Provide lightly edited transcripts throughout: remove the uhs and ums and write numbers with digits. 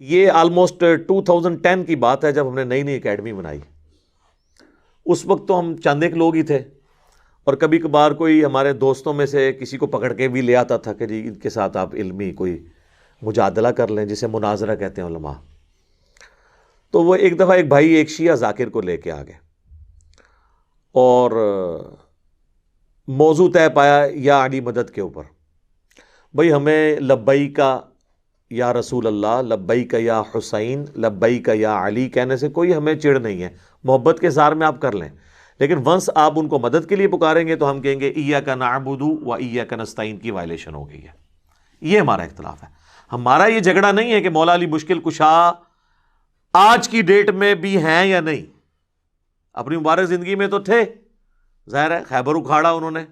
یہ آلموسٹ 2010 کی بات ہے جب ہم نے نئی نئی اکیڈمی بنائی. اس وقت تو ہم چند ایک لوگ ہی تھے، اور کبھی کبھار کوئی ہمارے دوستوں میں سے کسی کو پکڑ کے بھی لے آتا تھا کہ جی ان کے ساتھ آپ علمی کوئی مجادلہ کر لیں، جسے مناظرہ کہتے ہیں علماء. تو وہ ایک دفعہ ایک بھائی ایک شیعہ ذاکر کو لے کے آ گئے اور موضوع طے پایا یا علی مدد کے اوپر. بھئی ہمیں لبیک یا رسول اللہ، لبیک یا حسین، لبیک یا علی کہنے سے کوئی ہمیں چڑ نہیں ہے، محبت کے اظہار میں آپ کر لیں، لیکن ونس آپ ان کو مدد کے لیے پکاریں گے تو ہم کہیں گے ایاک نعبد و ایاک نستعین کی وائلیشن ہو گئی ہے. یہ ہمارا اختلاف ہے. ہمارا یہ جھگڑا نہیں ہے کہ مولا علی مشکل کشا آج کی ڈیٹ میں بھی ہیں یا نہیں. اپنی مبارک زندگی میں تو تھے، ظاہر ہے خیبر اکھاڑا انہوں نے،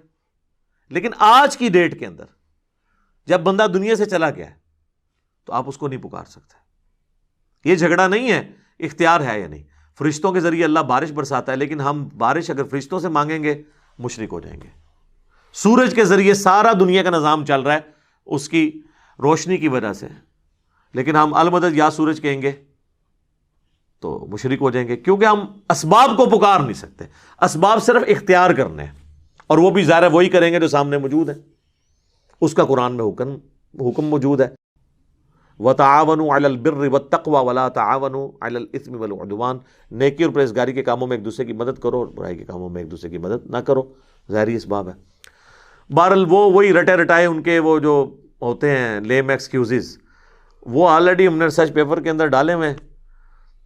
لیکن آج کی ڈیٹ کے اندر جب بندہ دنیا سے چلا گیا ہے تو آپ اس کو نہیں پکار سکتے. یہ جھگڑا نہیں ہے اختیار ہے یا نہیں. فرشتوں کے ذریعے اللہ بارش برساتا ہے، لیکن ہم بارش اگر فرشتوں سے مانگیں گے مشرک ہو جائیں گے. سورج کے ذریعے سارا دنیا کا نظام چل رہا ہے اس کی روشنی کی وجہ سے، لیکن ہم المدد یا سورج کہیں گے تو مشرک ہو جائیں گے، کیونکہ ہم اسباب کو پکار نہیں سکتے. اسباب صرف اختیار کرنے ہیں، اور وہ بھی ظاہر وہی کریں گے جو سامنے موجود ہے. اس کا قرآن میں حکم موجود ہے، وَتَعَاوَنُوا عَلَى الْبِرِّ وَالتَّقْوَى وَلَا تَعَاوَنُوا عَلَى الْإِثْمِ وَالْعُدْوَانِ. نیکی اور پرہیزگاری کے کاموں میں ایک دوسرے کی مدد کرو، اور برائی کے کاموں میں ایک دوسرے کی مدد نہ کرو. ظاہری اسباب ہے. بہرحال وہی رٹے رٹائے ان کے وہ جو ہوتے ہیں لیم ایکسکیوزز، وہ آلریڈی ہم نے ریسرچ پیپر کے اندر ڈالے ہوئے ہیں.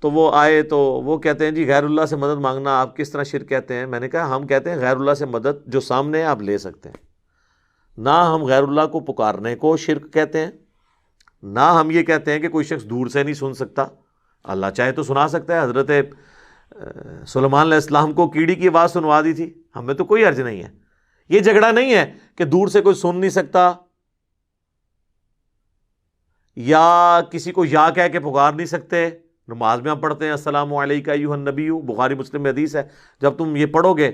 تو وہ آئے تو وہ کہتے ہیں جی غیر اللہ سے مدد مانگنا آپ کس طرح شرک کہتے ہیں. میں نے کہا ہم کہتے ہیں غیر اللہ سے مدد جو سامنے ہے آپ لے سکتے ہیں. نہ ہم غیر اللہ کو پکارنے کو شرک کہتے ہیں، نہ ہم یہ کہتے ہیں کہ کوئی شخص دور سے نہیں سن سکتا، اللہ چاہے تو سنا سکتا ہے. حضرت سلیمان علیہ السلام کو کیڑی کی آواز سنوا دی تھی، ہمیں تو کوئی حرج نہیں ہے. یہ جھگڑا نہیں ہے کہ دور سے کوئی سن نہیں سکتا یا کسی کو یا کہہ کے پکار نہیں سکتے. نماز میں ہم پڑھتے ہیں السلام علیکہ ایھا النبی، بخاری مسلم میں حدیث ہے. جب تم یہ پڑھو گے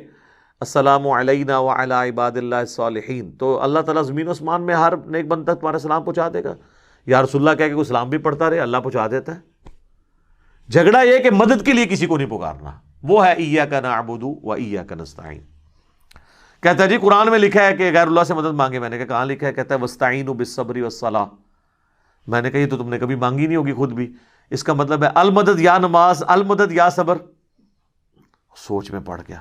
السلام علینا وعلی عباد اللہ الصالحین، تو اللہ تعالیٰ زمین و اسمان میں ہر نیک بندہ تک تمہارا سلام پہنچا دے گا. یا رسول اللہ کہہ کے کوئی سلام بھی پڑھتا رہے، اللہ پہنچا دیتا ہے. جھگڑا یہ کہ مدد کے لیے کسی کو نہیں پکارنا، وہ ہے ایاک نعبد و ایاک نستعین. کہتا ہے جی قرآن میں لکھا ہے کہ غیر اللہ سے مدد مانگے. میں نے کہا کہاں لکھا ہے؟ کہتا ہے وستعینوا بالصبر والصلاۃ. میں نے کہا یہ تو تم نے کبھی مانگی نہیں ہوگی خود بھی. اس کا مطلب ہے المدد یا نماز، المدد یا صبر. سوچ میں پڑ گیا.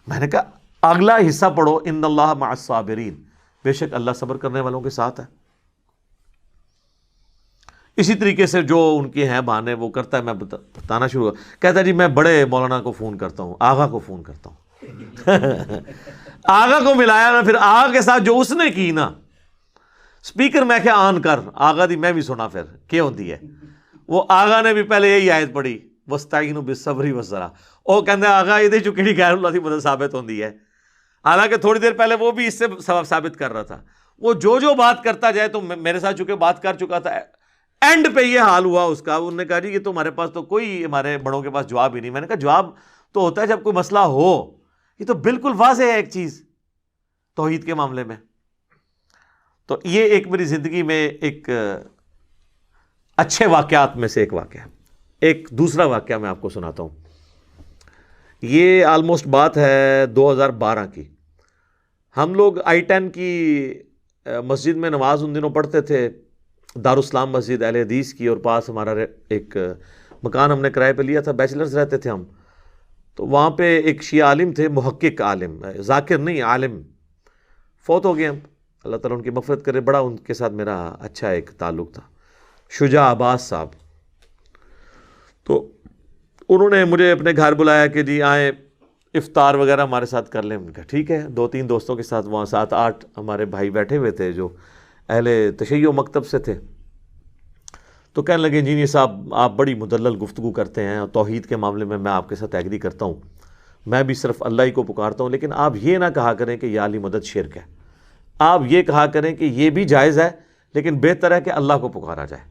میں نے کہا اگلا حصہ پڑھو، ان اللہ مع الصابرین، بے شک اللہ صبر کرنے والوں کے ساتھ ہے. اسی طریقے سے جو ان کے ہیں بہانے وہ کرتا ہے. میں بتانا شروع کہتا ہے جی میں بڑے مولانا کو فون کرتا ہوں، آغا کو فون کرتا ہوں. آغا کو ملایا نا، پھر آغا کے ساتھ جو اس نے کی نا سپیکر میں کیا آن کر آغا دی میں بھی سنا پھر کیا ہوتی ہے. وہ آغا نے بھی پہلے یہی آیت پڑھی وَاسْتَعِینُوا بِالصَّبْرِ وَالصَّلَاةِ. وہ کہتے ہیں آغا یہ چکڑی غیر اللہ کی مدد ثابت ہوتی ہے. حالانکہ تھوڑی دیر پہلے وہ بھی اس سے سبب ثابت کر رہا تھا. وہ جو بات کرتا جائے، تو میرے ساتھ چونکہ بات کر چکا تھا، اینڈ پہ یہ حال ہوا اس کا. انہوں نے کہا جی یہ تو ہمارے پاس تو کوئی ہمارے بڑوں کے پاس جواب ہی نہیں. میں نے کہا جواب تو ہوتا ہے جب کوئی مسئلہ ہو. یہ تو بالکل واضح ہے ایک چیز توحید کے معاملے میں. تو یہ ایک میری زندگی میں ایک اچھے واقعات میں سے ایک واقعہ. ایک دوسرا واقعہ میں آپ کو سناتا ہوں. یہ آلموسٹ بات ہے 2012 کی. ہم لوگ I-10 کی مسجد میں نماز ان دنوں پڑھتے تھے، دارالاسلام مسجد اہل حدیث کی، اور پاس ہمارا ایک مکان ہم نے کرائے پہ لیا تھا، بیچلرز رہتے تھے ہم. تو وہاں پہ ایک شیعہ عالم تھے، محقق عالم، ذاکر نہیں عالم، فوت ہو گئے ہم، اللہ تعالیٰ ان کی مغفرت کرے. بڑا ان کے ساتھ میرا اچھا ایک تعلق تھا، شجاع عباس صاحب. تو انہوں نے مجھے اپنے گھر بلایا کہ جی آئیں افطار وغیرہ ہمارے ساتھ کر لیں. کہا ٹھیک ہے. 2-3 دوستوں کے ساتھ وہاں 7-8 ہمارے بھائی بیٹھے ہوئے تھے جو اہل تشیع مکتب سے تھے. تو کہنے لگے انجینئر صاحب آپ بڑی مدلل گفتگو کرتے ہیں، اور توحید کے معاملے میں آپ کے ساتھ ایگری کرتا ہوں، میں بھی صرف اللہ ہی کو پکارتا ہوں، لیکن آپ یہ نہ کہا کریں کہ یا علی مدد شرک ہے. آپ یہ کہا کریں کہ یہ بھی جائز ہے، لیکن بہتر ہے کہ اللہ کو پکارا جائے.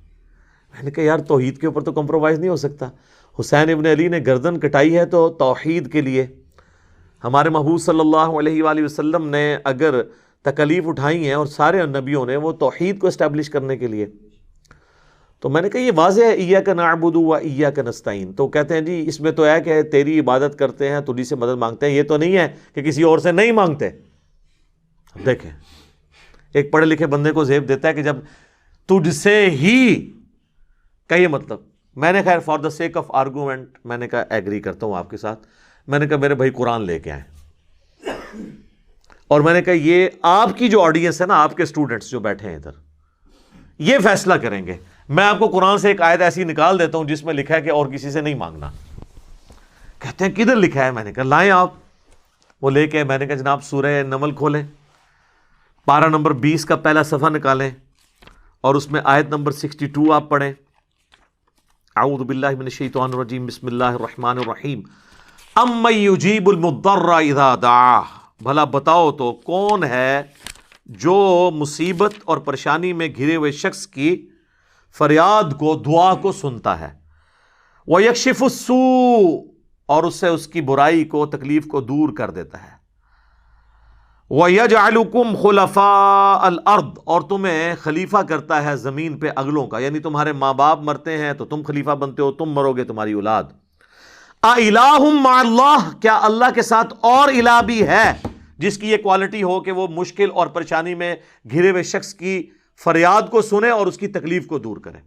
میں نے کہا یار توحید کے اوپر تو کمپرومائز نہیں ہو سکتا. حسین ابن علی نے گردن کٹائی ہے تو توحید کے لیے. ہمارے محبوب صلی اللہ علیہ وآلہ وسلم نے اگر تکلیف اٹھائی ہیں، اور سارے نبیوں نے، وہ توحید کو اسٹیبلش کرنے کے لیے. تو میں نے کہا یہ واضح ہے ایاک نعبد و ایاک نستعین، تو کہتے ہیں جی اس میں تو ہے کہ تیری عبادت کرتے ہیں، تجھی سے مدد مانگتے ہیں، یہ تو نہیں ہے کہ کسی اور سے نہیں مانگتے۔ دیکھیں ایک پڑھے لکھے بندے کو زیب دیتا ہے کہ جب تجھ سے ہی کا یہ مطلب، میں نے خیر for the sake of argument میں نے کہا ایگری کرتا ہوں آپ کے ساتھ، میں نے کہا میرے بھائی قرآن لے کے آئیں، اور میں نے کہا یہ آپ کی جو آڈینس ہے نا، آپ کے اسٹوڈنٹس جو بیٹھے ہیں ادھر، یہ فیصلہ کریں گے۔ میں آپ کو قرآن سے ایک آیت ایسی نکال دیتا ہوں جس میں لکھا ہے کہ اور کسی سے نہیں مانگنا۔ کہتے ہیں کدھر لکھا ہے؟ میں نے کہا لائیں آپ، وہ لے کے میں نے کہا جناب سورہ نمل کھولیں، پارہ نمبر 20 کا پہلا صفحہ نکالیں اور اس میں آیت نمبر 62 آپ پڑھیں۔ اعوذ باللہ من الشیطان الرجیم، بسم اللہ الرحمن الرحیم، امن یجیب المضطر اذا دعاہ، بھلا بتاؤ تو کون ہے جو مصیبت اور پریشانی میں گھرے ہوئے شخص کی فریاد کو، دعا کو سنتا ہے، وَيَكْشِفُ السُّوءَ، اور اس سے اس کی برائی کو، تکلیف کو دور کر دیتا ہے، وَيَجْعَلُكُمْ خُلَفَاءَ الْأَرْضِ، اور تمہیں خلیفہ کرتا ہے زمین پہ اگلوں کا، یعنی تمہارے ماں باپ مرتے ہیں تو تم خلیفہ بنتے ہو، تم مرو گے تمہاری اولاد۔ أَإِلَٰهٌ مَّعَ اللَّهِ، کیا اللہ کے ساتھ اور الہ بھی ہے جس کی یہ کوالٹی ہو کہ وہ مشکل اور پریشانی میں گھرے ہوئے شخص کی فریاد کو سنے اور اس کی تکلیف کو دور کرے۔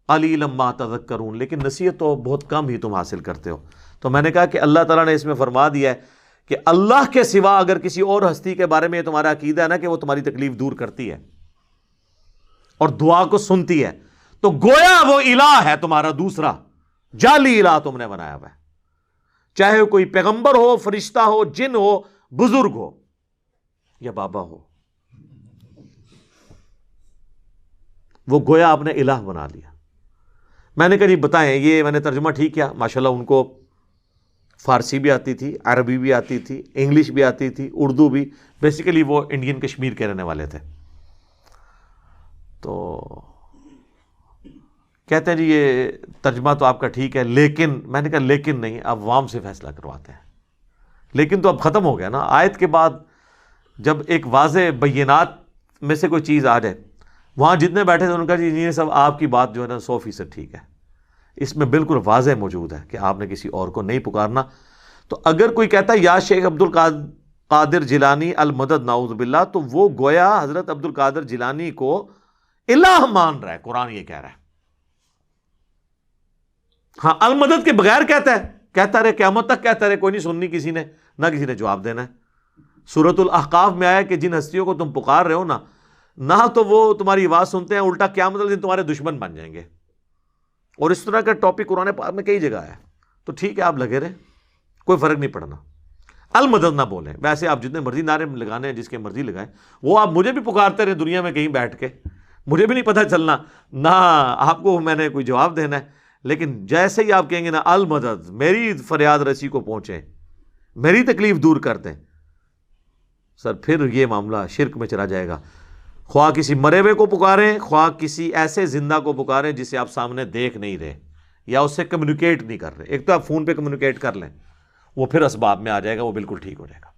قَلِيلًا مَّا تَذَكَّرُونَ، لیکن نصیحت تو بہت کم ہی تم حاصل کرتے ہو۔ تو میں نے کہا کہ اللہ تعالیٰ نے اس میں فرما دیا ہے کہ اللہ کے سوا اگر کسی اور ہستی کے بارے میں یہ تمہارا عقیدہ ہے نا کہ وہ تمہاری تکلیف دور کرتی ہے اور دعا کو سنتی ہے، تو گویا وہ الہ ہے تمہارا دوسرا جعلی الہ تم نے بنایا ہوا ہے، چاہے کوئی پیغمبر ہو، فرشتہ ہو، جن ہو، بزرگ ہو یا بابا ہو، وہ گویا آپ نے الہ بنا لیا۔ میں نے کہا جی بتائیں یہ میں نے ترجمہ ٹھیک کیا؟ ماشاءاللہ ان کو فارسی بھی آتی تھی، عربی بھی آتی تھی، انگلش بھی آتی تھی، اردو بھی، بیسیکلی وہ انڈین کشمیر کے رہنے والے تھے۔ تو کہتے ہیں جی یہ ترجمہ تو آپ کا ٹھیک ہے، لیکن میں نے کہا لیکن نہیں، اب عوام سے فیصلہ کرواتے ہیں۔ لیکن تو اب ختم ہو گیا نا، آیت کے بعد جب ایک واضح بینات میں سے کوئی چیز آ جائے، وہاں جتنے بیٹھے تھے ان کا جی یہ سب آپ کی بات جو ہے نا 100% ٹھیک ہے، اس میں بالکل واضح موجود ہے کہ آپ نے کسی اور کو نہیں پکارنا۔ تو اگر کوئی کہتا ہے یا شیخ عبد القادر جیلانی المدد نعوذ باللہ، تو وہ گویا حضرت عبد القادر جیلانی کو الہ مان رہا ہے، قرآن یہ کہہ رہا ہے۔ ہاں المدد کے بغیر کہتا رہے قیامت تک کہتا رہے، کوئی نہیں سننی کسی نے، نہ کسی نے جواب دینا ہے۔ سورۃ الاحقاف میں آیا کہ جن ہستیوں کو تم پکار رہے ہو نا، نہ تو وہ تمہاری آواز سنتے ہیں، الٹا قیامت والے دن تمہارے دشمن بن جائیں گے۔ اور اس طرح کا ٹاپک قرآن پاک میں کئی جگہ ہے۔ تو ٹھیک ہے آپ لگے رہے، کوئی فرق نہیں پڑنا، المدد نہ بولیں، ویسے آپ جتنے مرضی نعرے لگانے ہیں، جس کے مرضی لگائیں، وہ آپ مجھے بھی پکارتے رہے دنیا میں کہیں بیٹھ کے، مجھے بھی نہیں پتہ چلنا، نہ آپ کو میں نے کوئی جواب دینا ہے۔ لیکن جیسے ہی آپ کہیں گے نا المدد، میری فریاد رسی کو پہنچے، میری تکلیف دور کر دیں، سر پھر یہ معاملہ شرک میں چلا جائے گا۔ خواہ کسی مرے ہوئے کو پکاریں، خواہ کسی ایسے زندہ کو پکاریں جسے آپ سامنے دیکھ نہیں رہے یا اس سے کمیونیکیٹ نہیں کر رہے۔ ایک تو آپ فون پہ کمیونیکیٹ کر لیں، وہ پھر اسباب میں آ جائے گا، وہ بالکل ٹھیک ہو جائے گا۔